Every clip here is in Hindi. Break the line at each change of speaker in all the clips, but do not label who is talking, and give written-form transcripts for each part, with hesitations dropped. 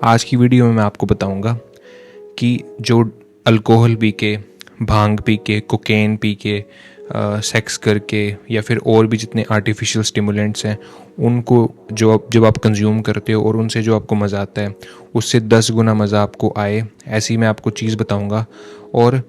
आज की वीडियो में मैं आपको बताऊंगा कि जो अल्कोहल पी के, भांग पी के, कोकेन पी के, सेक्स करके या फिर और भी जितने आर्टिफिशियल स्टिमुलेंट्स हैं उनको जब आप कंज्यूम करते हो और उनसे जो आपको मज़ा आता है उससे 10 गुना मज़ा आपको आए, ऐसी मैं आपको चीज़ बताऊंगा। और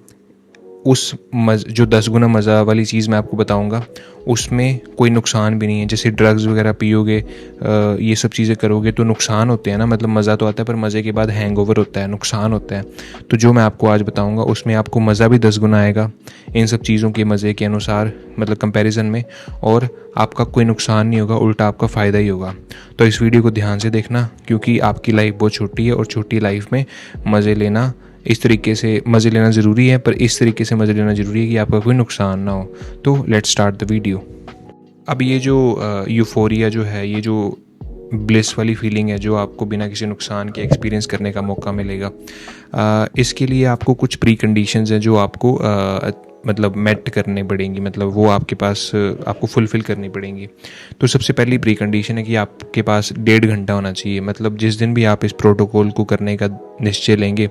जो 10 गुना मज़ा वाली चीज़ मैं आपको बताऊंगा उसमें कोई नुकसान भी नहीं है। जैसे ड्रग्स वगैरह पियोगे, ये सब चीज़ें करोगे तो नुकसान होते हैं ना, मतलब मज़ा तो आता है पर मज़े के बाद हैंगओवर होता है, नुकसान होता है। तो जो मैं आपको आज बताऊंगा उसमें आपको मज़ा भी 10 गुना आएगा इन सब चीज़ों के मज़े के अनुसार, मतलब कंपैरिजन में, और आपका कोई नुकसान नहीं होगा, उल्टा आपका फ़ायदा ही होगा। तो इस वीडियो को ध्यान से देखना क्योंकि आपकी लाइफ बहुत छोटी है और छोटी लाइफ में मज़े लेना, इस तरीके से मज़े लेना ज़रूरी है, पर इस तरीके से मज़े लेना ज़रूरी है कि आपका कोई नुकसान ना हो। तो लेट्स स्टार्ट द वीडियो। अब ये जो यूफोरिया जो है, ये जो ब्लिस वाली फीलिंग है जो आपको बिना किसी नुकसान के एक्सपीरियंस करने का मौका मिलेगा, इसके लिए आपको कुछ प्री कंडीशंस हैं जो आपको मतलब मेट करने पड़ेंगी, मतलब वो आपके पास आपको फुलफ़िल करनी पड़ेंगी। तो सबसे पहली प्री कंडीशन है कि आपके पास 1.5 घंटा होना चाहिए। मतलब जिस दिन भी आप इस प्रोटोकॉल को करने का निश्चय लेंगे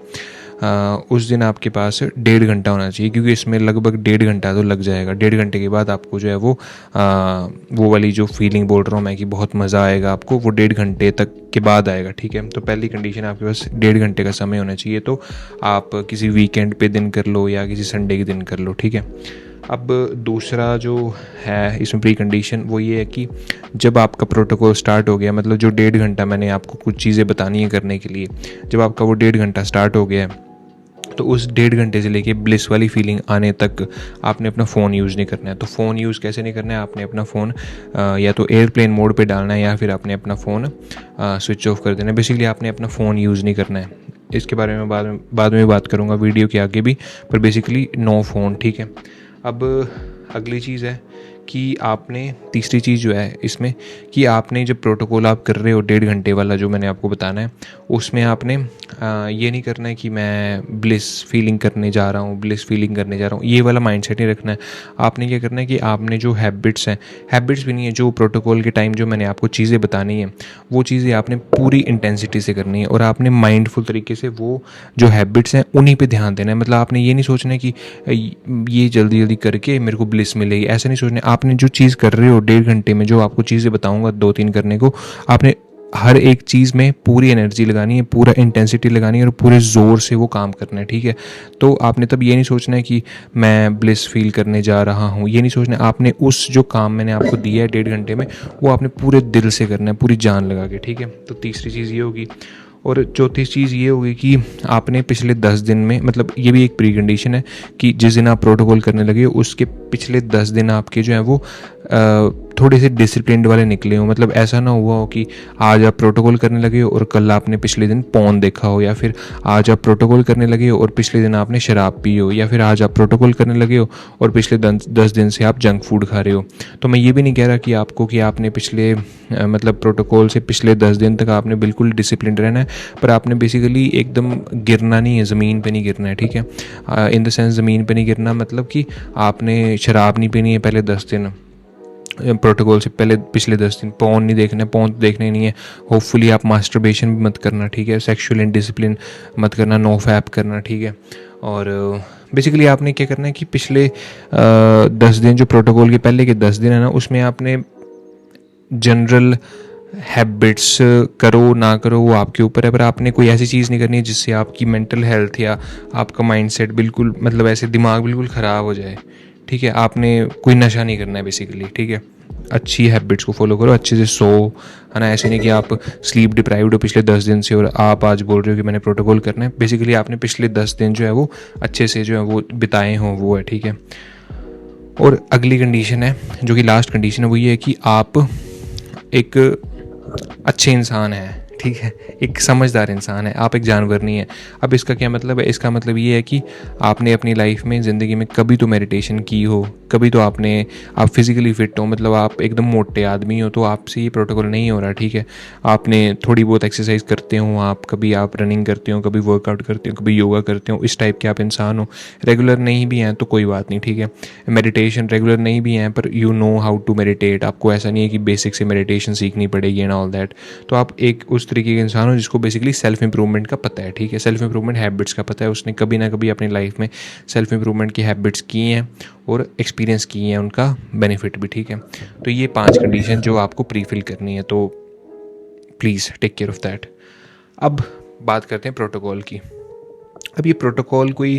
उस दिन आपके पास 1.5 घंटा होना चाहिए, क्योंकि इसमें लगभग 1.5 घंटा तो लग जाएगा। 1.5 घंटे के बाद आपको जो है वो वाली जो फीलिंग बोल रहा हूँ मैं कि बहुत मज़ा आएगा आपको, वो 1.5 घंटे तक के बाद आएगा। ठीक है, तो पहली कंडीशन आपके पास 1.5 घंटे का समय होना चाहिए। तो आप किसी वीकेंड पे दिन कर लो या किसी संडे के दिन कर लो। ठीक है, अब दूसरा जो है इसमें प्री कंडीशन वो ये है कि जब आपका प्रोटोकॉल स्टार्ट हो गया, मतलब जो 1.5 घंटा मैंने आपको कुछ चीज़ें बतानी है करने के लिए, जब आपका वो 1.5 घंटा स्टार्ट हो गया है तो उस 1.5 घंटे से लेके ब्लिस वाली फीलिंग आने तक आपने अपना फ़ोन यूज़ नहीं करना है। तो फ़ोन यूज़ कैसे नहीं करना है, आपने अपना फ़ोन या तो एयरप्लेन मोड पे डालना है या फिर आपने अपना फ़ोन स्विच ऑफ कर देना है। बेसिकली आपने अपना फ़ोन यूज़ नहीं करना है। इसके बारे में बाद में बात करूँगा वीडियो के आगे भी, पर बेसिकली नो फ़ोन। ठीक है, अब अगली चीज़ है कि आपने, तीसरी चीज़ जो है इसमें, कि आपने जब प्रोटोकॉल आप कर रहे हो 1.5 घंटे वाला जो मैंने आपको बताना है, उसमें आपने ये नहीं करना है कि मैं ब्लिस फीलिंग करने जा रहा हूँ, ये वाला माइंडसेट नहीं रखना है। आपने क्या करना है कि आपने जो हैबिट्स हैं, हैबिट्स भी नहीं है, जो प्रोटोकॉल के टाइम जो मैंने आपको चीज़ें बतानी है वो चीज़ें आपने पूरी इंटेंसिटी से करनी है और आपने माइंडफुल तरीके से वो जो हैबिट्स हैं उन्हीं पर ध्यान देना है। मतलब आपने ये नहीं सोचना है कि ये जल्दी जल्दी करके मेरे को ब्लिस मिलेगी, ऐसा नहीं सोचना। आपने जो चीज़ कर रहे हो 1.5 घंटे में, जो आपको चीज़ें बताऊंगा 2-3 करने को, आपने हर एक चीज़ में पूरी एनर्जी लगानी है, पूरा इंटेंसिटी लगानी है और पूरे ज़ोर से वो काम करना है। ठीक है, तो आपने तब ये नहीं सोचना है कि मैं ब्लिस फील करने जा रहा हूँ, ये नहीं सोचना है। आपने उस जो काम मैंने आपको दिया है 1.5 घंटे में, वो आपने पूरे दिल से करना है, पूरी जान लगा के। ठीक है, तो तीसरी चीज़ ये होगी। और चौथी चीज़ ये होगी कि आपने पिछले 10 दिन में, मतलब ये भी एक प्री कंडीशन है कि जिस दिन आप प्रोटोकॉल करने लगे उसके पिछले 10 दिन आपके जो हैं वो थोड़े से डिसिप्लिन वाले निकले हो। मतलब ऐसा ना हुआ हो कि आज आप प्रोटोकॉल करने लगे हो और कल आपने पिछले दिन पॉर्न देखा हो, या फिर आज आप प्रोटोकॉल करने लगे हो और पिछले दिन आपने शराब पी हो, या फिर आज आप प्रोटोकॉल करने लगे हो और पिछले 10 दिन से आप जंक फूड खा रहे हो। तो मैं ये भी नहीं कह रहा कि आपको कि आपने पिछले मतलब प्रोटोकॉल से पिछले 10 दिन तक आपने बिल्कुल डिसिप्लिन रहना है, पर आपने बेसिकली एकदम गिरना नहीं है, ज़मीन पे नहीं गिरना है। ठीक है, इन द सेंस ज़मीन पे नहीं गिरना मतलब कि आपने शराब नहीं पीनी है पहले 10 दिन, प्रोटोकॉल से पहले पिछले 10 दिन पॉर्न नहीं देखना है, पॉर्न तो देखना ही नहीं है। होपफुली आप मास्टरबेशन भी मत करना। ठीक है, सेक्सुअल इंडिसिप्लिन मत करना, नो फैप करना। ठीक है, और बेसिकली आपने क्या करना है कि पिछले 10 दिन, जो प्रोटोकॉल के पहले के 10 दिन है ना, उसमें आपने जनरल हैबिट्स करो ना करो वो आपके ऊपर है, पर आपने कोई ऐसी चीज़ नहीं करनी है जिससे आपकी मेंटल हेल्थ या आपका माइंडसेट बिल्कुल, मतलब ऐसे दिमाग बिल्कुल ख़राब हो जाए। ठीक है, आपने कोई नशा नहीं करना है बेसिकली। ठीक है, अच्छी हैबिट्स को फॉलो करो, अच्छे से सो, है ना। ऐसे नहीं कि आप स्लीप डिप्राइव्ड हो पिछले 10 दिन से और आप आज बोल रहे हो कि मैंने प्रोटोकॉल करना है। बेसिकली आपने पिछले 10 दिन जो है वो अच्छे से जो है वो बिताए हों, वो है। ठीक है, और अगली कंडीशन है जो कि लास्ट कंडीशन है, वो ये है कि आप एक अच्छे इंसान हैं। ठीक है, एक समझदार इंसान है, आप एक जानवर नहीं है। अब इसका क्या मतलब है? इसका मतलब ये है कि आपने अपनी लाइफ में, ज़िंदगी में कभी तो मेडिटेशन की हो, कभी तो आप फिज़िकली फ़िट हो, मतलब आप एकदम मोटे आदमी हो, तो आपसे ये प्रोटोकॉल नहीं हो रहा। ठीक है, आपने थोड़ी बहुत एक्सरसाइज करते हो, कभी आप रनिंग करते हो, कभी वर्कआउट करते हो, कभी योगा करते हो, इस टाइप के आप इंसान हो। रेगुलर नहीं भी हैं तो कोई बात नहीं। ठीक है, मेडिटेशन रेगुलर नहीं भी हैं पर you know how to meditate, आपको ऐसा नहीं है कि बेसिक से मेडिटेशन सीखनी पड़ेगी एंड ऑल दैट। तो आप एक उस तरीके का इंसान हो जिसको बेसिकली सेल्फ इंप्रूवमेंट का पता है, ठीक है, सेल्फ इंप्रूवमेंट हैबिट्स का पता है, उसने कभी ना कभी अपनी लाइफ में सेल्फ इंप्रूवमेंट की हैबिट्स की हैं और एक्सपीरियंस की हैं उनका बेनिफिट भी, ठीक है। तो ये 5 कंडीशन जो आपको प्री फिल करनी है, तो please take care of that. अब बात करते हैं प्रोटोकॉल की। अब ये प्रोटोकॉल कोई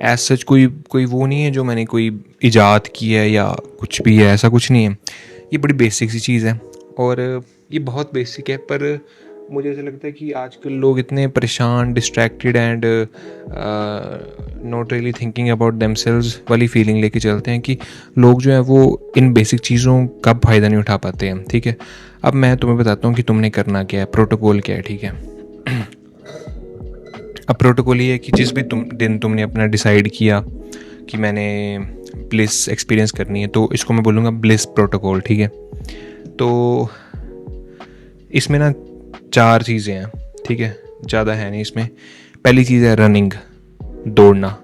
एज सच कोई वो नहीं है जो मैंने कोई इजाद की है या कुछ भी है, ऐसा कुछ नहीं है। ये बड़ी बेसिक सी चीज़ है और ये बहुत बेसिक है, पर मुझे ऐसा लगता है कि आजकल लोग इतने परेशान, distracted and not really thinking about themselves वाली फीलिंग लेके चलते हैं कि लोग जो है वो इन बेसिक चीज़ों का फ़ायदा नहीं उठा पाते हैं, ठीक है। अब मैं तुम्हें बताता हूँ कि तुमने करना क्या है, प्रोटोकॉल क्या है, ठीक है। अब प्रोटोकॉल ये है कि जिस भी दिन तुमने अपना डिसाइड किया कि मैंने ब्लिस एक्सपीरियंस करनी है, तो इसको मैं बोलूँगा ब्लिस प्रोटोकॉल, ठीक है। तो इसमें ना 4 चीज़ें हैं, ठीक है, ज़्यादा है नहीं इसमें। पहली चीज़ है रनिंग, दौड़ना,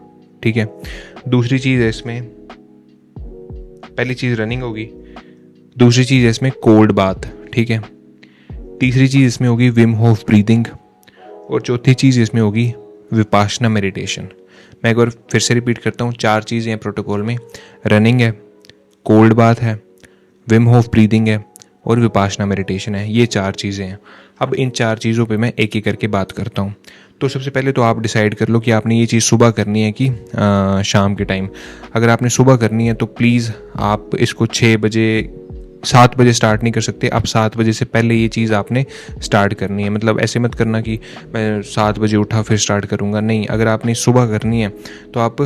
ठीक है। दूसरी चीज़ है इसमें, पहली चीज़ रनिंग होगी, दूसरी चीज़ है इसमें कोल्ड बाथ, ठीक है। तीसरी चीज़ इसमें होगी विम होफ ब्रीदिंग और चौथी चीज़ इसमें होगी विपाशना मेडिटेशन। मैं एक बार फिर से रिपीट करता हूँ, 4 चीज़ें हैं प्रोटोकॉल में, रनिंग है, कोल्ड बाथ है, विम होफ ब्रीदिंग है और विपाशना मेडिटेशन है। ये 4 चीज़ें हैं। अब इन 4 चीज़ों पे मैं एक एक करके बात करता हूँ। तो सबसे पहले तो आप डिसाइड कर लो कि आपने ये चीज़ सुबह करनी है कि शाम के टाइम। अगर आपने सुबह करनी है तो प्लीज़ आप इसको 7 बजे स्टार्ट नहीं कर सकते। आप 7 बजे से पहले ये चीज़ आपने स्टार्ट करनी है। मतलब ऐसे मत करना कि मैं 7 बजे उठा फिर स्टार्ट करूँगा, नहीं। अगर आपने सुबह करनी है तो आप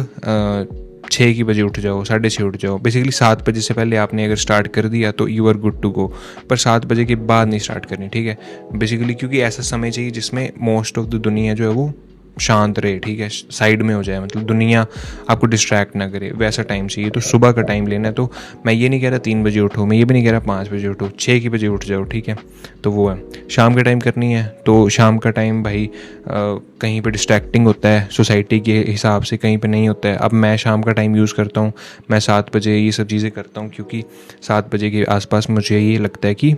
6 की बजे उठ जाओ, 6:30 उठ जाओ। बेसिकली 7 बजे से पहले आपने अगर स्टार्ट कर दिया तो you are good to go, पर 7 बजे के बाद नहीं स्टार्ट करनी, ठीक है। बेसिकली क्योंकि ऐसा समय चाहिए जिसमें मोस्ट ऑफ द दुनिया जो है वो शांत रहे, ठीक है, साइड में हो जाए, मतलब दुनिया आपको डिस्ट्रैक्ट ना करे, वैसा टाइम चाहिए। तो सुबह का टाइम लेना है। तो मैं ये नहीं कह रहा 3 बजे उठो, मैं ये भी नहीं कह रहा 5 बजे उठो, 6 की बजे उठ जाओ, ठीक है। तो वो है। शाम के टाइम करनी है तो शाम का टाइम भाई कहीं पे डिस्ट्रैक्टिंग होता है सोसाइटी के हिसाब से, कहीं पे नहीं होता है। अब मैं शाम का टाइम यूज़ करता हूँ, मैं 7 बजे ये सब चीज़ें करता हूँ क्योंकि 7 बजे के आसपास मुझे ये लगता है कि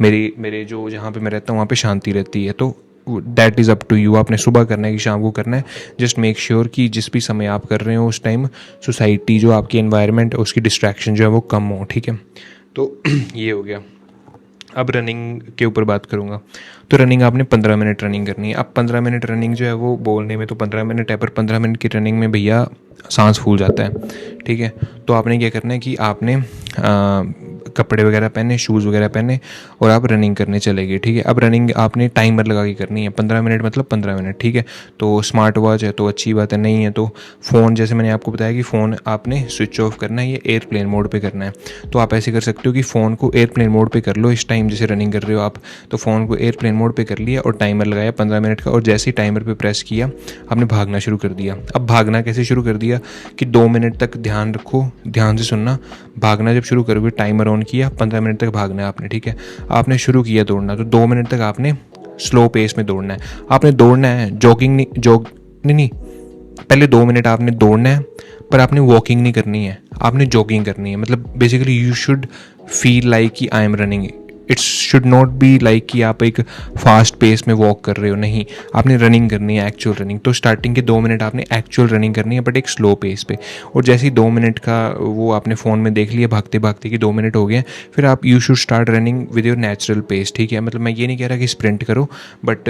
मेरे जो जहाँ पे मैं रहता हूँ वहाँ पे शांति रहती है। तो that is up to you, आपने सुबह करना है कि शाम को करना है। जस्ट मेक श्योर कि जिस भी समय आप कर रहे हो उस टाइम सोसाइटी जो आपकी एनवायरनमेंट है उसकी डिस्ट्रैक्शन जो है वो कम हो, ठीक है। तो ये हो गया। अब रनिंग के ऊपर बात करूँगा। तो रनिंग आपने 15 मिनट रनिंग करनी है। अब 15 मिनट रनिंग जो है वो बोलने में तो 15 मिनट है, पर 15 मिनट की रनिंग में भैया सांस फूल जाता है, ठीक है। तो आपने क्या करना है कि आपने कपड़े वगैरह पहने, शूज़ वगैरह पहने और आप रनिंग करने चले गए, ठीक है। अब रनिंग आपने टाइमर लगा के करनी है, 15 मिनट मतलब 15 मिनट, ठीक है। तो स्मार्ट वॉच है तो अच्छी बात है, नहीं है तो फ़ोन, जैसे मैंने आपको बताया कि फ़ोन आपने स्विच ऑफ करना है, ये एयरप्लेन मोड पे करना है। तो आप ऐसे कर सकते हो कि फ़ोन को एयरप्लेन मोड पे कर लो इस टाइम, जैसे रनिंग कर रहे हो आप, तो फ़ोन को एयरप्लेन मोड पे कर लिया और टाइमर लगाया 15 मिनट का, और जैसे ही टाइमर पे प्रेस किया आपने भागना शुरू कर दिया। अब भागना कैसे शुरू कर दिया कि 2 मिनट तक ध्यान रखो, ध्यान से सुनना। भागना जब शुरू करोगे, टाइमर ऑन किया, 15 मिनट तक भागना है आपने, ठीक है। आपने शुरू किया दौड़ना, तो 2 मिनट तक आपने स्लो पेस में दौड़ना है। आपने दौड़ना है, जॉगिंग नहीं, पहले 2 मिनट आपने दौड़ना है, पर आपने वॉकिंग नहीं करनी है, आपने जॉगिंग करनी है। मतलब basically you should feel like कि I am running. It's should not be like कि आप एक फास्ट पेस में वॉक कर रहे हो, नहीं, आपने रनिंग करनी है, एक्चुअल रनिंग। तो स्टार्टिंग के 2 मिनट आपने एक्चुअल रनिंग करनी है, बट एक स्लो पेस पे। और जैसे ही 2 मिनट का वो आपने फ़ोन में देख लिया भागते भागते कि 2 मिनट हो गए, फिर आप you should start running with your natural pace, ठीक है। मतलब मैं ये नहीं कह रहा कि स्प्रिंट करो, बट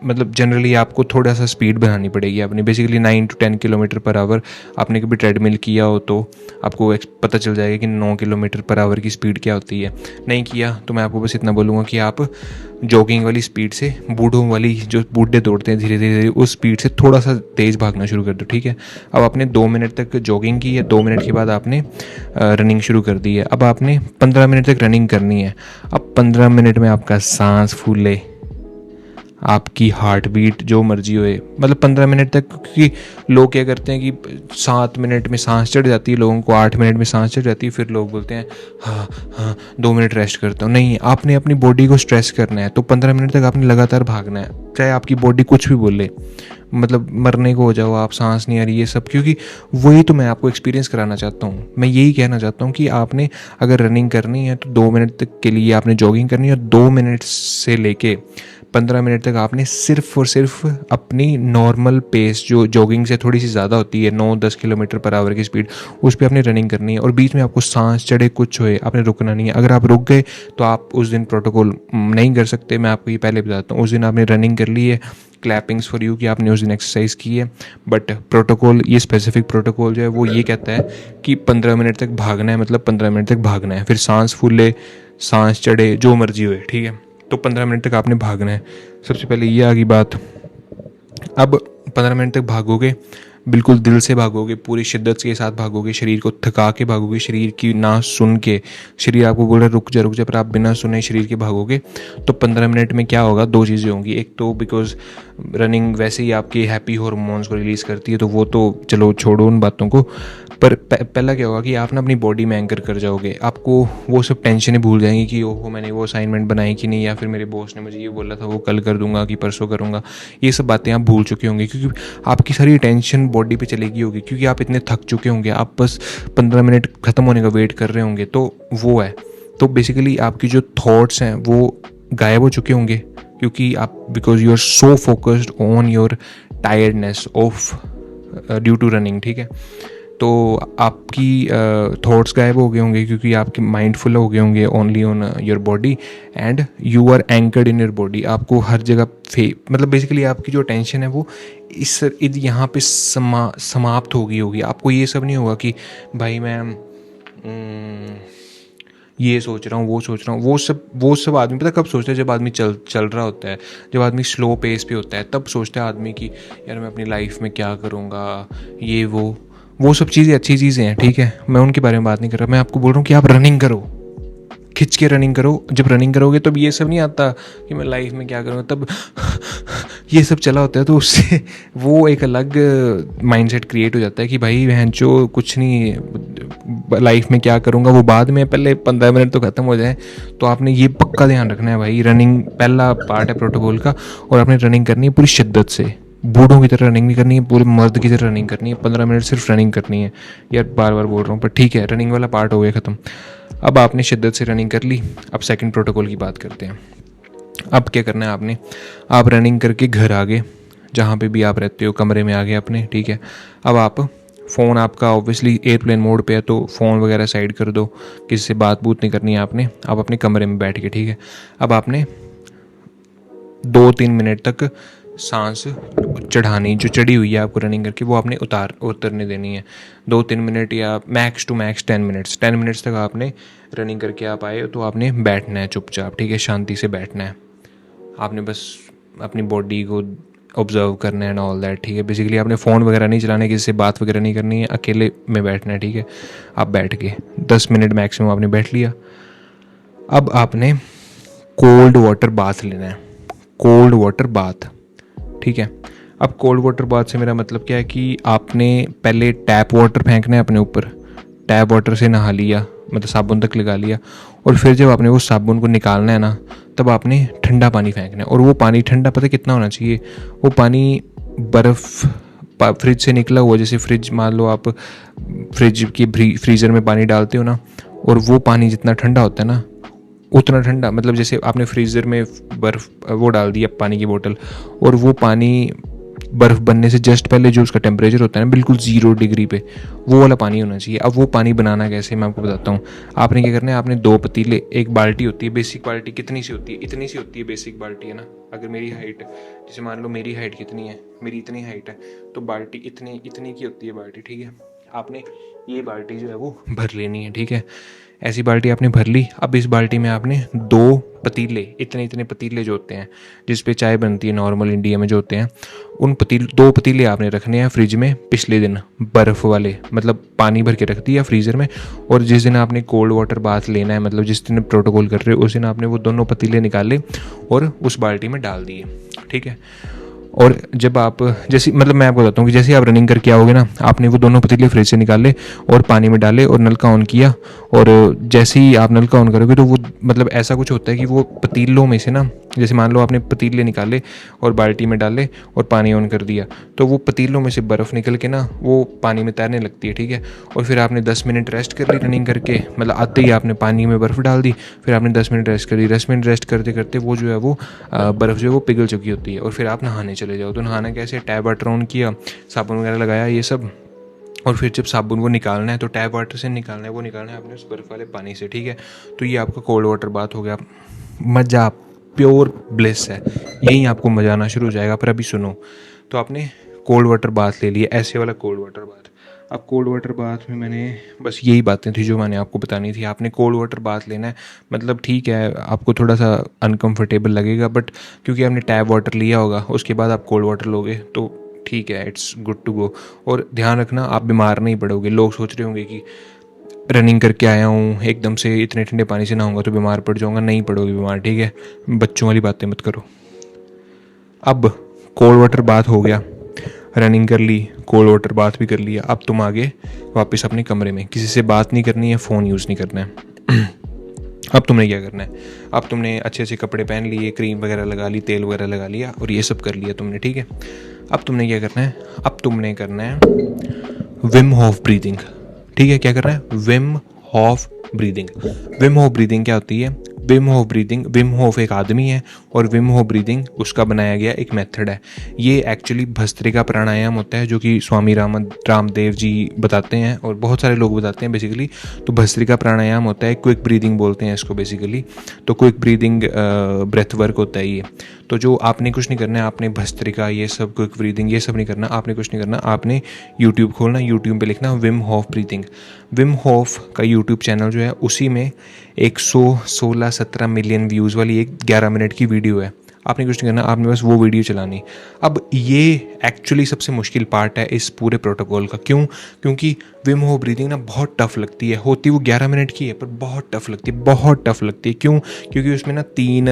मतलब जनरली आपको थोड़ा सा स्पीड बढ़ानी पड़ेगी अपनी। Basically 9 to 10 kilometre per hour. आपने कभी ट्रेडमिल किया हो तो आपको पता चल जाएगा कि 9 किलोमीटर पर आवर की स्पीड क्या होती है। नहीं किया तो मैं आपको बस इतना बोलूँगा कि आप जॉगिंग वाली स्पीड से, बूढ़ों वाली, जो बूढ़े दौड़ते हैं धीरे धीरे, उस स्पीड से थोड़ा सा तेज़ भागना शुरू कर दो, ठीक है। अब आपने 2 मिनट तक जॉगिंग की है, 2 मिनट के बाद आपने रनिंग शुरू कर दी है। अब आपने 15 मिनट तक रनिंग करनी है। अब 15 मिनट में आपका सांस फूले, आपकी हार्ट बीट जो मर्जी होए, मतलब 15 मिनट तक। क्योंकि लोग क्या करते हैं कि 7 मिनट में सांस चढ़ जाती है लोगों को, 8 मिनट में सांस चढ़ जाती है, फिर लोग बोलते हैं हाँ हाँ 2 मिनट रेस्ट करता हूँ। नहीं, आपने अपनी बॉडी को स्ट्रेस करना है। तो 15 मिनट तक आपने लगातार भागना है, चाहे आपकी बॉडी कुछ भी बोले, मतलब मरने को हो जाओ आप, सांस नहीं आ रही, ये सब। क्योंकि वही तो मैं आपको एक्सपीरियंस कराना चाहता हूँ। मैं यही कहना चाहता हूँ कि आपने अगर रनिंग करनी है तो 2 मिनट तक के लिए आपने जॉगिंग करनी है, और 2 मिनट से लेके 15 मिनट तक आपने सिर्फ और सिर्फ अपनी नॉर्मल पेस जो जॉगिंग से थोड़ी सी ज़्यादा होती है 9-10 किलोमीटर पर आवर की स्पीड, उस पर आपने रनिंग करनी है। और बीच में आपको सांस चढ़े कुछ होए आपने रुकना नहीं है। अगर आप रुक गए तो आप उस दिन प्रोटोकॉल नहीं कर सकते। मैं आपको ये पहले बताता हूँ, उस दिन आपने रनिंग कर ली है, क्लैपिंग्स फॉर यू कि आपने उस दिन एक्सरसाइज की है। बट प्रोटोकॉल, ये स्पेसिफिक प्रोटोकॉल जो है वो ये कहता है कि 15 मिनट तक भागना है, मतलब 15 मिनट तक भागना है। फिर सांस फूले, सांस चढ़े, जो मर्जी होए, ठीक है, तो 15 मिनट तक आपने भागना है। सबसे पहले ये आ गई बात। अब 15 मिनट तक भागोगे, बिल्कुल दिल से भागोगे, पूरी शिद्दत के साथ भागोगे, शरीर को थका के भागोगे, शरीर की ना सुन के। शरीर आपको बोल रहा है रुक जा, पर आप बिना सुने शरीर के भागोगे तो 15 मिनट में क्या होगा, दो चीज़ें होंगी। एक तो बिकॉज रनिंग वैसे ही आपके हैप्पी हार्मोन्स को रिलीज़ करती है, तो वो तो चलो छोड़ो उन बातों को। पर पहला क्या होगा कि आप ना अपनी बॉडी में एंकर कर जाओगे। आपको वो सब टेंशनें भूल जाएंगी कि ओहो मैंने वो असाइनमेंट बनाई कि नहीं, या फिर मेरे बॉस ने मुझे ये बोला था वो कल कर दूंगा कि परसों करूँगा। ये सब बातें आप भूल चुके होंगे क्योंकि आपकी सारी टेंशन बॉडी पे चलेगी होगी, क्योंकि आप इतने थक चुके होंगे। आप बस 15 मिनट ख़त्म होने का वेट कर रहे होंगे। तो वो है, तो बेसिकली आपकी जो थॉट्स हैं वो गायब हो चुके होंगे, क्योंकि आप because you are so focused on your tiredness of due to running, ठीक है। तो आपकी थॉट्स गायब हो गए होंगे क्योंकि आपके माइंडफुल हो गए होंगे only on your body, and you are anchored in your body. आपको हर जगह मतलब बेसिकली आपकी जो टेंशन है वो इस यहाँ पे समाप्त हो गई होगी। आपको ये सब नहीं होगा कि भाई मैं ये सोच रहा हूँ, वो सोच रहा हूँ। वो सब आदमी पता कब सोचता है, जब आदमी चल रहा होता है, जब आदमी स्लो पेस पे होता है, तब सोचता है आदमी कि यार मैं अपनी लाइफ में क्या करूँगा, ये वो सब चीज़ें अच्छी चीज़ें हैं, ठीक है, मैं उनके बारे में बात नहीं कर रहा। मैं आपको बोल रहा हूँ कि आप रनिंग करो, खिंच के रनिंग करो। जब रनिंग करोगे तब ये सब नहीं आता कि मैं लाइफ में क्या करूँगा, तब ये सब चला होता है। तो उससे वो एक अलग माइंडसेट क्रिएट हो जाता है कि भाई बहन जो कुछ नहीं, लाइफ में क्या करूँगा वो बाद में, पहले 15 मिनट तो ख़त्म हो जाए। तो आपने ये पक्का ध्यान रखना है भाई, रनिंग पहला पार्ट है प्रोटोकॉल का, और आपने रनिंग करनी है पूरी शिद्दत से। बूढ़ों की तरह रनिंग नहीं करनी है, पूरे मर्द की तरह रनिंग करनी है। 15 मिनट सिर्फ रनिंग करनी है। यार बार बार बोल रहा हूँ, पर ठीक है, रनिंग वाला पार्ट हो गया ख़त्म। अब आपने शिद्दत से रनिंग कर ली। अब सेकंड प्रोटोकॉल की बात करते हैं। अब क्या करना है आप रनिंग करके घर आ गए, जहाँ पे भी आप रहते हो कमरे में आ गए अपने, ठीक है। अब आप फ़ोन आपका ऑब्वियसली एयरप्लेन मोड पे है, तो फ़ोन वगैरह साइड कर दो, किसी से बात बूत नहीं करनी है आपने। आप अपने कमरे में बैठ के, ठीक है। अब आपने 2-3 मिनट तक सांस चढ़ानी, जो चढ़ी हुई है आपको रनिंग करके, वो आपने उतरने देनी है। 2-3 मिनट या मैक्स टू मैक्स 10 मिनट्स तक आपने रनिंग करके आप आए तो आपने बैठना है चुपचाप, ठीक है, शांति से बैठना है। आपने बस अपनी बॉडी को ऑब्जर्व करना है एंड ऑल दैट, ठीक है। बेसिकली आपने फ़ोन वगैरह नहीं चलाना है, किसी से बात वगैरह नहीं करनी है, अकेले में बैठना है, ठीक है। आप बैठ के 10 मिनट मैक्सिमम आपने बैठ लिया। अब आपने कोल्ड वाटर बाथ लेना है, कोल्ड वाटर बाथ, ठीक है। अब कोल्ड वाटर बाथ से मेरा मतलब क्या है कि आपने पहले टैप वाटर फेंकना है अपने ऊपर, टैप वाटर से नहा लिया, मतलब साबुन तक लगा लिया, और फिर जब आपने वो साबुन को निकालना है ना, तब आपने ठंडा पानी फेंकना है। और वो पानी ठंडा पता कितना होना चाहिए, वो पानी बर्फ़ फ्रिज से निकला हुआ, जैसे फ्रिज मान लो आप फ्रिज के फ्रीज़र में पानी डालते हो ना, और वो पानी जितना ठंडा होता है ना उतना ठंडा, मतलब जैसे आपने फ्रीज़र में बर्फ़ वो डाल दी पानी की बोतल, और वो पानी बर्फ़ बनने से जस्ट पहले जो उसका टेम्परेचर होता है ना बिल्कुल 0 डिग्री पे, वो वाला पानी होना चाहिए। अब वो पानी बनाना कैसे, मैं आपको बताता हूँ। आपने क्या करना है, आपने 2 पतीले, एक बाल्टी होती है, बेसिक बाल्टी कितनी सी होती है, इतनी सी होती है बेसिक बाल्टी, है ना। अगर मेरी हाइट, जैसे मान लो मेरी हाइट कितनी है, मेरी इतनी हाइट है, तो बाल्टी इतनी की होती है बाल्टी, ठीक है। आपने ये बाल्टी जो है वो भर लेनी है, ठीक है। ऐसी बाल्टी आपने भर ली। अब इस बाल्टी में आपने 2 पतीले, इतने पतीले जो होते हैं जिस पे चाय बनती है नॉर्मल इंडिया में जो होते हैं, उन 2 पतीले आपने रखने हैं फ्रिज में पिछले दिन, बर्फ़ वाले, मतलब पानी भर के रख दिया फ्रीज़र में। और जिस दिन आपने कोल्ड वाटर बाथ लेना है, मतलब जिस दिन प्रोटोकॉल कर रहे हो, उस दिन आपने वो दोनों पतीले निकाले और उस बाल्टी में डाल दिए, ठीक है। और जब आप जैसे मतलब मैं आपको बताता हूँ कि जैसे आप रनिंग करके आओगे ना, आपने वो दोनों पतीले फ्रिज से निकाले और पानी में डाले और नल का ऑन किया, और जैसे ही आप नल का ऑन करोगे तो वो मतलब ऐसा कुछ होता है कि वो पतीलों में से ना, जैसे मान लो आपने पतीले निकाले और बाल्टी में डाले और पानी ऑन कर दिया, तो वो पतीलों में से बर्फ़ निकल के ना वो पानी में तैरने लगती है, ठीक है। और फिर आपने 10 मिनट रेस्ट कर ली रनिंग करके, मतलब आते ही आपने पानी में बर्फ़ डाल दी, फिर आपने 10 मिनट रेस्ट कर ली। 10 मिनट रेस्ट करते करते वो जो है वो बर्फ़ जो है वो पिघल चुकी होती है, और फिर आप नहाने चले जाओ। तो नहाना कैसे, टैप वाटर ऑन किया, साबुन वगैरह लगाया ये सब, और फिर जब साबुन को निकालना है तो टैप वाटर से निकालना है, वो निकालना है अपने उस बर्फ़ वाले पानी से, ठीक है। तो ये आपका कोल्ड वाटर बाथ हो गया। मज़ा, प्योर ब्लिस है, यहीं आपको मज़ा आना शुरू हो जाएगा। पर अभी सुनो, तो आपने कोल्ड वाटर बाथ ले लिया, ऐसे वाला कोल्ड वाटर बाथ। अब कोल्ड वाटर बाथ में मैंने बस यही बातें थी जो मैंने आपको बतानी थी। आपने कोल्ड वाटर बाथ लेना है, मतलब ठीक है आपको थोड़ा सा अनकंफर्टेबल लगेगा, बट क्योंकि आपने टैप वाटर लिया होगा, उसके बाद आप कोल्ड वाटर लोगे तो ठीक है, इट्स गुड टू गो। और ध्यान रखना आप बीमार नहीं पड़ोगे। लोग सोच रहे होंगे कि रनिंग करके आया हूँ एकदम से इतने ठंडे पानी से नहाऊंगा तो बीमार पड़ जाऊंगा, नहीं पड़ोगे बीमार, ठीक है। बच्चों वाली बातें मत करो। अब कोल्ड वाटर बाथ हो गया, रनिंग कर ली, कोल्ड वाटर बाथ भी कर लिया। अब तुम आगे वापस अपने कमरे में, किसी से बात नहीं करनी है, फ़ोन यूज़ नहीं करना है। अब तुमने क्या करना है, अब तुमने अच्छे अच्छे कपड़े पहन लिए, क्रीम वगैरह लगा ली, तेल वगैरह लगा लिया, और ये सब कर लिया तुमने, ठीक है। अब तुमने क्या करना है, अब तुमने करना है विम हॉफ ब्रीदिंग, ठीक है। क्या करना है, Wim Hof breathing. Wim Hof breathing क्या होती है, Wim Hof breathing, Wim Hof एक आदमी है और विम हॉफ ब्रीदिंग उसका बनाया गया एक मेथड है। ये एक्चुअली भस्त्रिका प्राणायाम होता है, जो कि स्वामी रामदेव जी बताते हैं और बहुत सारे लोग बताते हैं बेसिकली। तो भस्त्रिका प्राणायाम होता है, क्विक ब्रीदिंग बोलते हैं इसको बेसिकली। तो क्विक ब्रीदिंग ब्रेथ वर्क होता है ये। तो जो आपने कुछ नहीं करना है, आपने भस्त्रिका ये सब क्विक ब्रीदिंग ये सब नहीं करना, आपने कुछ नहीं करना, आपने यूट्यूब खोलना, यूट्यूब पे लिखना Wim Hof breathing. Wim Hof का यूट्यूब चैनल जो है उसी में 116-17 मिलियन व्यूज़ वाली एक 11 मिनट की वीडियो है। आपने कुछ नहीं करना, आपने बस वो वीडियो चलानी। अब ये एक्चुअली सबसे मुश्किल पार्ट है इस पूरे प्रोटोकॉल का। क्यों? क्योंकि विम होफ ब्रीदिंग ना बहुत टफ लगती है, होती वो 11 मिनट की है पर बहुत टफ लगती है, बहुत टफ लगती है। क्यों? क्योंकि उसमें ना 3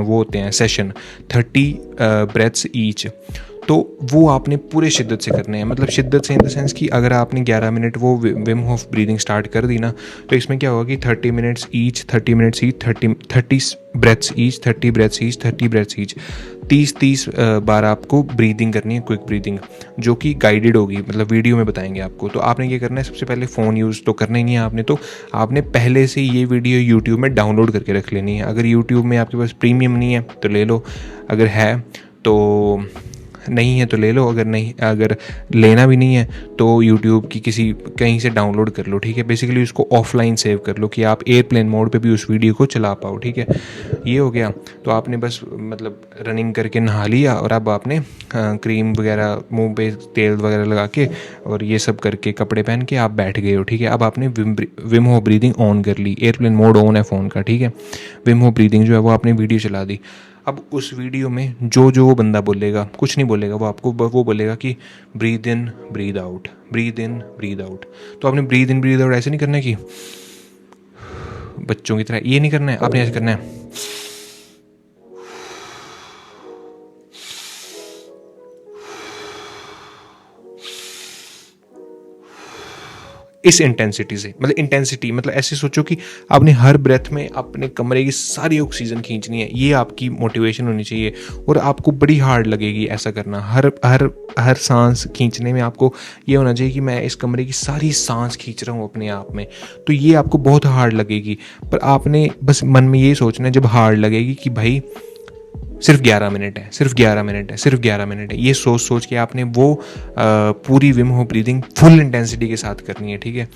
वो होते हैं सेशन, 30 ब्रेथ्स ईच। तो वो आपने पूरे शिद्दत से करने हैं, मतलब शिद्दत से इन द सेंस कि अगर आपने 11 मिनट वो विम होफ ब्रीदिंग स्टार्ट कर दी ना, तो इसमें क्या होगा कि 30 minutes each, 30 minutes each, 30 breaths each, 30 breaths each, 30 breaths each, 30 बार आपको ब्रीदिंग करनी है, क्विक ब्रीदिंग, जो कि गाइडेड होगी, मतलब वीडियो में बताएंगे आपको। तो आपने क्या करना है, सबसे पहले फ़ोन यूज़ तो करना ही नहीं है आपने, तो आपने पहले से ये वीडियो यूट्यूब में डाउनलोड करके रख लेनी है। अगर यूट्यूब में आपके पास प्रीमियम नहीं है तो ले लो, अगर है तो नहीं है तो ले लो, अगर नहीं, अगर लेना भी नहीं है तो YouTube की किसी कहीं से डाउनलोड कर लो, ठीक है। बेसिकली उसको ऑफलाइन सेव कर लो कि आप एयरप्लेन मोड पे भी उस वीडियो को चला पाओ, ठीक है। ये हो गया। तो आपने बस मतलब रनिंग करके नहा लिया और अब आपने क्रीम वगैरह मुंह पे तेल वगैरह लगा के और ये सब करके कपड़े पहन के आप बैठ गए हो, ठीक है। अब आपने विम होफ ब्रीदिंग ऑन कर ली, एयरप्लेन मोड ऑन है फ़ोन का, ठीक है। विम होफ ब्रीदिंग जो है वो आपने वीडियो चला दी। अब उस वीडियो में जो वो बंदा बोलेगा, कुछ नहीं बोलेगा, वो आपको वो बोलेगा कि breathe in breathe out, breathe in breathe out. तो आपने ब्रीद इन ब्रीद आउट ऐसे नहीं करना है कि बच्चों की तरह, ये नहीं करना है, आपने ऐसे करना है। इस इंटेंसिटी से, मतलब इंटेंसिटी मतलब ऐसे सोचो कि आपने हर ब्रेथ में अपने कमरे की सारी ऑक्सीजन खींचनी है। ये आपकी मोटिवेशन होनी चाहिए और आपको बड़ी हार्ड लगेगी ऐसा करना। हर सांस खींचने में आपको ये होना चाहिए कि मैं इस कमरे की सारी सांस खींच रहा हूँ अपने आप में। तो ये आपको बहुत हार्ड लगेगी, पर आपने बस मन में ये सोचना है जब हार्ड लगेगी कि भाई सिर्फ 11 मिनट है, सिर्फ 11 मिनट है, सिर्फ 11 मिनट है। ये सोच के आपने वो पूरी Vim Hoff breathing full intensity के साथ करनी है, ठीक है।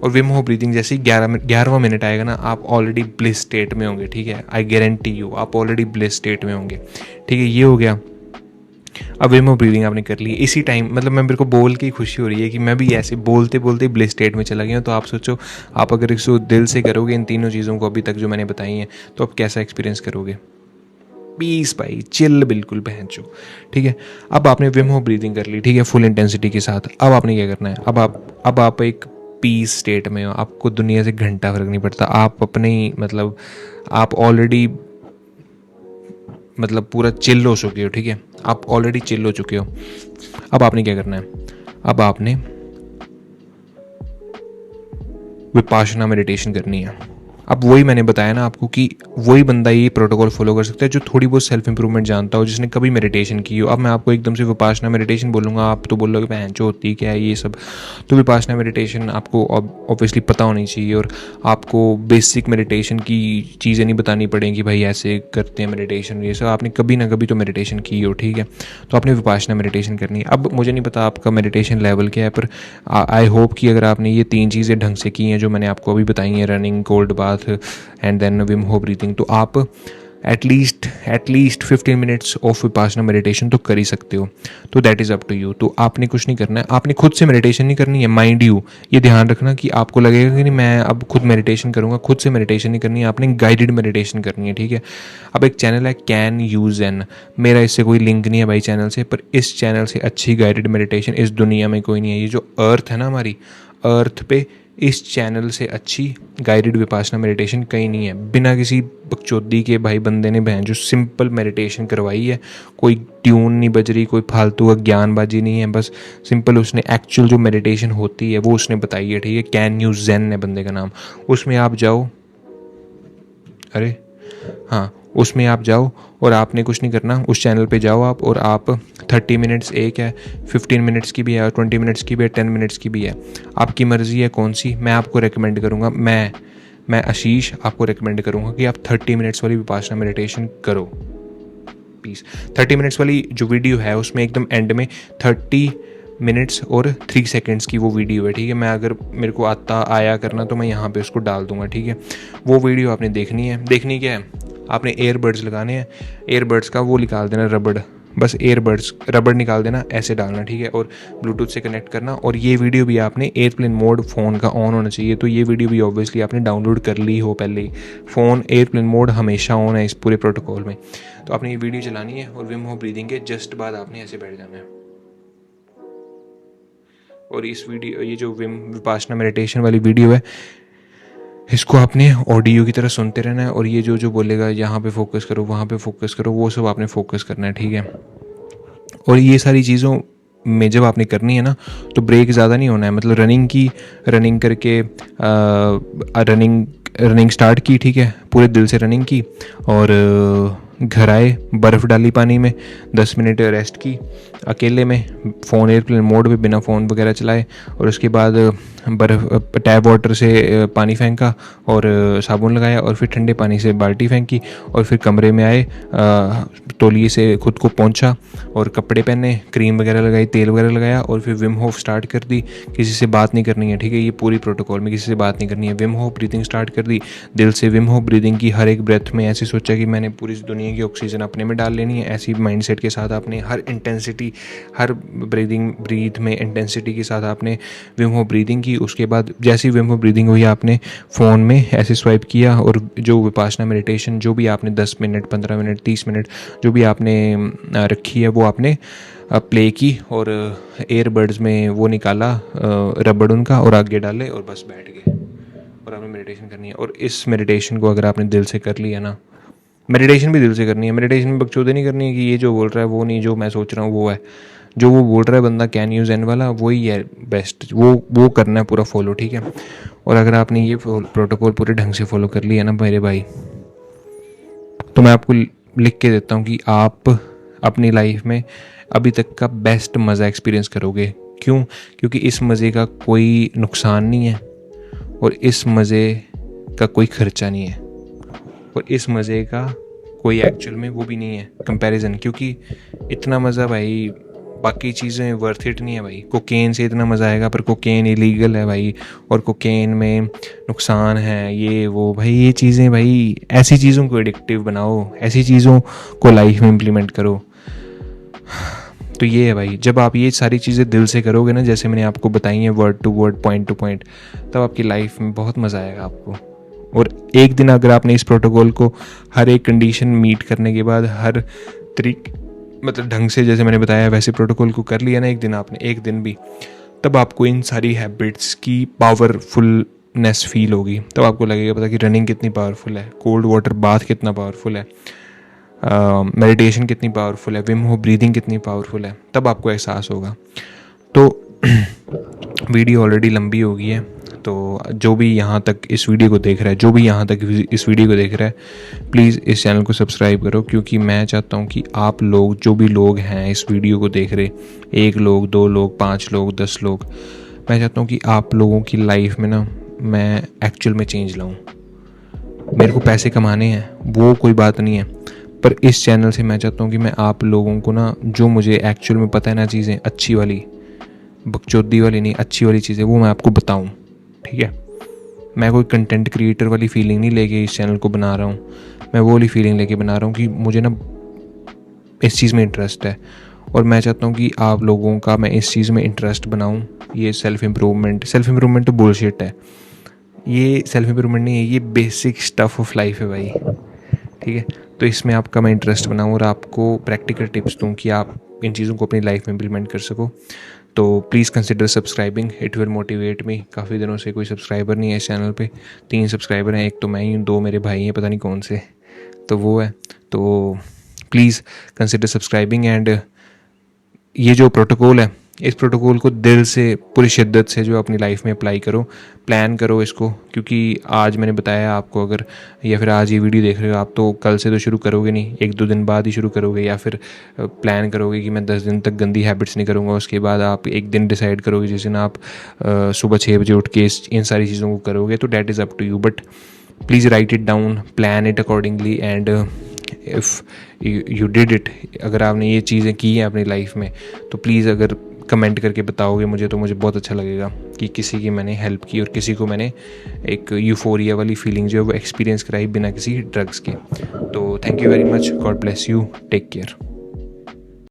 और विम होफ ब्रीदिंग जैसे ही 11वां मिनट आएगा ना, आप ऑलरेडी ब्लिस स्टेट में होंगे, ठीक है। आई गारंटी यू आप ऑलरेडी ब्लिस स्टेट में होंगे, ठीक है। ये हो गया। अब विम होफ ब्रीदिंग आपने कर ली इसी टाइम, मतलब मैं मेरे को बोल के खुशी हो रही है कि मैं भी ऐसे बोलते बोलते ब्लिस स्टेट में चला गया। तो आप सोचो, आप अगर इसको दिल से करोगे इन तीनों चीज़ों को अभी तक जो मैंने बताई हैं, तो आप कैसा एक्सपीरियंस करोगे। पीस भाई, चिल बिल्कुल पहनचो, ठीक है। अब आपने विम होफ ब्रीदिंग कर ली, ठीक है, फुल इंटेंसिटी के साथ। अब आपने क्या करना है, अब आप एक पीस स्टेट में हो, आपको दुनिया से घंटा फर्क नहीं पड़ता। आप अपने ही मतलब आप ऑलरेडी मतलब पूरा चिल हो चुके हो, ठीक है, आप ऑलरेडी चिल हो चुके हो। अब आपने क्या करना है, अब आपने विपाशना मेडिटेशन करनी है। अब वही मैंने बताया ना आपको कि वही बंदा ये प्रोटोकॉल फॉलो कर सकता है जो थोड़ी बहुत सेल्फ इंप्रूवमेंट जानता हो, जिसने कभी मेडिटेशन की हो। अब मैं आपको एकदम से विपाशना मेडिटेशन बोलूँगा, आप तो बोलोगे बहन जो होती क्या है ये सब। तो विपाशना मेडिटेशन आपको ऑब्वियसली पता होनी चाहिए, और आपको बेसिक मेडिटेशन की चीज़ें नहीं बतानी पड़ेंगी, भाई ऐसे करते हैं मेडिटेशन, ये सब आपने कभी ना कभी तो मेडिटेशन की हो, ठीक है। तो आपने विपाशना मेडिटेशन करनी है। अब मुझे नहीं पता आपका मेडिटेशन लेवल क्या है, पर आई होप कि अगर आपने ये 3 चीज़ें ढंग से की हैं जो मैंने आपको अभी बताई हैं, running, cold bath and then Wim Hof breathing, तो आप at least 15 minutes of Vipassana meditation तो कर ही सकते हो। तो that is up to you. तो आपने कुछ नहीं करना है, आपने खुद से मेडिटेशन नहीं करनी है, माइंड यू। ये ध्यान रखना कि आपको लगेगा कि नहीं मैं अब खुद मेडिटेशन करूँगा, खुद से मेडिटेशन नहीं करनी है, आपने गाइडेड मेडिटेशन करनी है, ठीक है। अब एक चैनल है कैन यू ज़ेन, मेरा इससे कोई लिंक नहीं है भाई चैनल से, पर इस चैनल से अच्छी गाइडेड मेडिटेशन इस दुनिया में कोई नहीं है। ये जो अर्थ है ना हमारी, अर्थ पे इस चैनल से अच्छी गाइडेड विपासना मेडिटेशन कहीं नहीं है। बिना किसी बकचोदी के भाई बंदे ने बहन जो सिंपल मेडिटेशन करवाई है, कोई ट्यून नहीं बज रही, कोई फालतू का ज्ञानबाजी नहीं है, बस सिंपल उसने एक्चुअल जो मेडिटेशन होती है वो उसने बताई है, ठीक है। कैन यू ज़ेन है बंदे का नाम। उसमें आप जाओ, अरे हाँ, उसमें आप जाओ और आपने कुछ नहीं करना, उस चैनल पे जाओ आप, और आप 30 मिनट्स एक है, 15 मिनट्स की भी है, 20 मिनट्स की भी है, 10 मिनट्स की भी है, आपकी मर्ज़ी है कौन सी। मैं आपको रेकमेंड करूँगा, मैं आशीष आपको रेकमेंड करूँगा कि आप 30 मिनट्स वाली विपासना मेडिटेशन करो प्लीज़। 30 मिनट्स वाली जो वीडियो है उसमें एकदम एंड में 30 मिनट्स और 3 सेकेंड्स की वो वीडियो है, ठीक है। मैं अगर मेरे को आया करना तो मैं यहाँ पे उसको डाल दूंगा, ठीक है। वो वीडियो आपने देखनी है। देखनी क्या है, आपने एयरबड्स लगाने हैं, एयरबड्स का वो निकाल देना रबड़, बस एयरबड्स रबड़ निकाल देना, ऐसे डालना, ठीक है, और ब्लूटूथ से कनेक्ट करना। और ये वीडियो भी आपने एयरप्लेन मोड फ़ोन का ऑन होना चाहिए, तो ये वीडियो भी ऑब्वियसली आपने डाउनलोड कर ली हो पहले ही। फ़ोन एयरप्लेन मोड हमेशा ऑन है इस पूरे प्रोटोकॉल में। तो आपने ये वीडियो चलानी है और विम होफ ब्रीदिंग के जस्ट बाद आपने ऐसे बैठ जाना है। और इस वीडियो, ये जो विपासना मेडिटेशन वाली वीडियो है, इसको आपने ऑडियो की तरह सुनते रहना है, और ये जो बोलेगा यहाँ पे फोकस करो, वहाँ पे फोकस करो, वो सब आपने फोकस करना है, ठीक है। और ये सारी चीज़ों में जब आपने करनी है ना, तो ब्रेक ज़्यादा नहीं होना है। मतलब रनिंग करके रनिंग स्टार्ट की, ठीक है, पूरे दिल से रनिंग की, और घर आए, बर्फ़ डाली पानी में, 10 मिनट रेस्ट की अकेले में, फ़ोन एयरप्लेन मोड पे बिना फ़ोन वगैरह चलाए, और उसके बाद टैप वाटर से पानी फेंका और साबुन लगाया, और फिर ठंडे पानी से बाल्टी फेंकी, और फिर कमरे में आए, तौलिए से खुद को पोंछा और कपड़े पहने, क्रीम वगैरह लगाई, तेल वगैरह लगाया, और फिर विम होफ स्टार्ट कर दी। किसी से बात नहीं करनी है, ठीक है, ये पूरी प्रोटोकॉल में किसी से बात नहीं करनी है। विम होफ ब्रीदिंग स्टार्ट कर दी, दिल से विम होफ ब्रीदिंग की, हर एक ब्रेथ में ऐसे सोचा कि मैंने पूरी दुनिया की ऑक्सीजन अपने में डाल लेनी है। ऐसी माइंडसेट के साथ आपने हर ब्रीथ में इंटेंसिटी के साथ आपने विम होफ ब्रीदिंग की। उसके बाद जैसी विम होफ ब्रीदिंग हुई, आपने फ़ोन में ऐसे स्वाइप किया, और जो विपासना मेडिटेशन जो भी आपने 10 मिनट, 15 मिनट, 30 मिनट जो भी आपने रखी है, वो आपने प्ले की, और एयरबड्स में वो निकाला रबड़ उनका, और आगे डाले, और बस बैठ गए, और आपने मेडिटेशन करनी है। और इस मेडिटेशन को अगर आपने दिल से कर लिया ना, मेडिटेशन भी दिल से करनी है, मेडिटेशन में बकचोदी नहीं करनी है कि ये जो बोल रहा है वो नहीं, जो मैं सोच रहा हूँ वो है, जो वो बोल रहा है बंदा कैन यू ज़ेन वाला, वही है बेस्ट, वो करना है पूरा फॉलो, ठीक है। और अगर आपने ये प्रोटोकॉल पूरे ढंग से फॉलो कर लिया ना मेरे भाई, तो मैं आपको लिख के देता हूँ कि आप अपनी लाइफ में अभी तक का बेस्ट मज़ा एक्सपीरियंस करोगे। क्यों? क्योंकि इस मज़े का कोई नुकसान नहीं है, और इस मज़े का कोई खर्चा नहीं है, और इस मज़े का कोई एक्चुअल में वो भी नहीं है कंपैरिजन। क्योंकि इतना मज़ा भाई बाकी चीज़ें वर्थ इट नहीं है भाई। कोकेन से इतना मज़ा आएगा, पर कोकेन इलीगल है भाई, और कोकेन में नुकसान है, ये वो भाई, ये चीज़ें भाई, ऐसी चीज़ों को एडिक्टिव बनाओ, ऐसी चीज़ों को लाइफ में इम्प्लीमेंट करो। तो ये है भाई, जब आप ये सारी चीज़ें दिल से करोगे ना, जैसे मैंने आपको बताई हैं, word to word, point to point, तब आपकी लाइफ में बहुत मज़ा आएगा आपको। और एक दिन अगर आपने इस प्रोटोकॉल को हर एक कंडीशन मीट करने के बाद, हर मतलब ढंग से जैसे मैंने बताया वैसे प्रोटोकॉल को कर लिया ना एक दिन आपने, एक दिन भी, तब आपको इन सारी हैबिट्स की पावरफुलनेस फील होगी। तब आपको लगेगा पता कि रनिंग कितनी पावरफुल है, कोल्ड वाटर बाथ कितना पावरफुल है, मेडिटेशन कितनी पावरफुल है, विम होफ ब्रीदिंग कितनी पावरफुल है, तब आपको एहसास होगा। तो वीडियो ऑलरेडी लंबी हो गई है, तो जो भी यहाँ तक इस वीडियो को देख रहा है, प्लीज़ इस चैनल को सब्सक्राइब करो, क्योंकि मैं चाहता हूँ कि आप लोग, जो भी लोग हैं इस वीडियो को देख रहे, 1 लोग, 2 लोग, 5 लोग, 10 लोग, मैं चाहता हूँ कि आप लोगों की लाइफ में ना मैं एक्चुअल में चेंज लाऊँ। मेरे को पैसे कमाने हैं, वो कोई बात नहीं है, पर इस चैनल से मैं चाहता हूँ कि मैं आप लोगों को ना, जो मुझे एक्चुअल में पता है ना चीज़ें, अच्छी वाली, बकचोदी वाली नहीं, अच्छी वाली चीज़ें, वो मैं आपको बताऊँ। ठीक है, मैं कोई कंटेंट क्रिएटर वाली फीलिंग नहीं लेके इस चैनल को बना रहा हूँ, मैं वो वाली फीलिंग लेके बना रहा हूँ कि मुझे ना इस चीज़ में इंटरेस्ट है, और मैं चाहता हूँ कि आप लोगों का मैं इस चीज़ में इंटरेस्ट बनाऊँ। ये सेल्फ़ इम्प्रूवमेंट तो बुलशिट है, ये सेल्फ़ इम्प्रूवमेंट नहीं है, ये बेसिक स्टफ़ ऑफ लाइफ है भाई। ठीक है, तो इसमें आपका मैं इंटरेस्ट बनाऊँ और आपको प्रैक्टिकल टिप्स दूँ कि आप इन चीज़ों को अपनी लाइफ में इम्प्लीमेंट कर सको। तो please consider subscribing, it will motivate me. काफ़ी दिनों से कोई सब्सक्राइबर नहीं है इस चैनल पे, 3 सब्सक्राइबर हैं, एक तो मैं ही हूँ, 2 मेरे भाई हैं, पता नहीं कौन से, तो वो है। तो प्लीज़ कंसिडर सब्सक्राइबिंग, एंड ये जो प्रोटोकॉल है, इस प्रोटोकॉल को दिल से, पूरी शिद्दत से जो अपनी लाइफ में अप्लाई करो, प्लान करो इसको, क्योंकि आज मैंने बताया आपको, अगर या फिर आज ये वीडियो देख रहे हो आप, तो कल से तो शुरू करोगे नहीं, 1-2 दिन बाद ही शुरू करोगे, या फिर प्लान करोगे कि मैं 10 दिन तक गंदी हैबिट्स नहीं करूँगा। उसके बाद आप एक दिन डिसाइड करोगे जिस दिन आप सुबह 6 बजे उठ के इन सारी चीज़ों को करोगे, तो that is up to you, but please write it down, plan it accordingly, and if you did it, अगर आपने ये चीज़ें की हैं अपनी लाइफ में, तो प्लीज़ अगर कमेंट करके बताओगे मुझे, तो मुझे बहुत अच्छा लगेगा कि किसी की मैंने हेल्प की और किसी को मैंने एक यूफोरिया वाली फीलिंग जो है वो एक्सपीरियंस कराई बिना किसी ड्रग्स के। तो thank you very much, God bless you, take care.